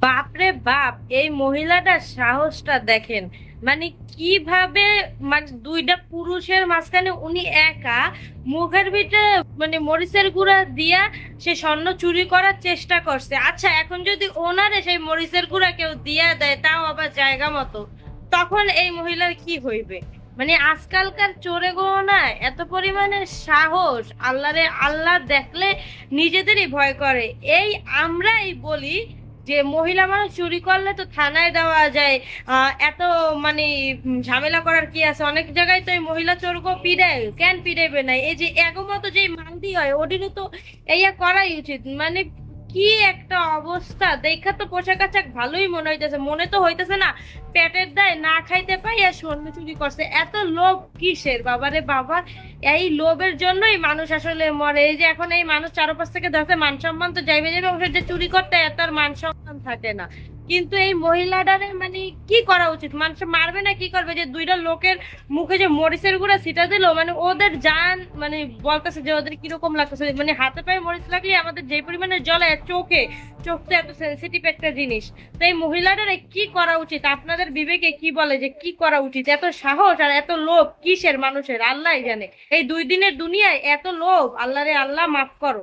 বাপরে বাপ, এই মহিলাটার সাহসটা দেখেন। মানে কিভাবে, মানে দুইটা পুরুষের মাঝখানে উনি একা মুখের ভিতরে মানে মরিচের গুঁড়া দিয়া সে স্বর্ণ চুরি করার চেষ্টা করছে। আচ্ছা, এখন যদি ওনারে সেই মরিচের গুঁড়া কেউ দিয়া দেয়, তাও আবার জায়গা মতো, তখন এই মহিলার কি হইবে? মানে আজকালকার চোরে না এত পরিমাণে সাহস, আল্লাহরে আল্লাহ দেখলে নিজেদেরই ভয় করে। এই আমরাই বলি যে মহিলা মানুষ চুরি করলে তো থানায় দেওয়া যায়, এত মানে ঝামেলা করার কি আছে? অনেক জায়গায় তো এই মহিলা চোরকে পিড়ায়, কেন পিড়াইবে না? এই যে এগমতো যে মান্দি হয় ওটিরও তো এইয়া করাই উচিত। মানে কি একটা অবস্থা! দেখা তো পোশাক আশাক ভালোই মনে হইতেছে, মনে তো হইতেছে না পেটের দায় না খাইতে পাই আর স্বর্ণ চুরি করছে। এত লোভ কিসের বাবারে বাবা! এই লোভের জন্যই মানুষ আসলে মরে। এই যে এখন এই মানুষ চারপাশ থেকে ধরতে মান সম্মান তো যাইবে যাবে, অবশ্য যে চুরি করতে এত আর মান সম্মান থাকে না। কিন্তু এই মহিলাটারে মানে কি করা উচিত? মানুষ মারবে না কি করবে? যে দুইটা লোকের মুখে যে মরিচের গুঁড়া ছিটা দিল, মানে ওদের জান মানে বলতেছে যে ওদের কিরকম লাগতেছে। মানে হাতে পায়ে মরিচ লাগলে আমাদের যে পরিমাণে জ্বলে চোখে, চোখ তো এত সেন্সিটিভ একটা জিনিস। তো এই মহিলাটার কি করা উচিত? আপনাদের বিবেকে কি বলে যে কি করা উচিত? এত সাহস আর এত লোভ কিসের মানুষের, আল্লাহই জানে। এই 2 দিনের দুনিয়ায় এত লোভ! আল্লাহরে আল্লাহ মাফ করো।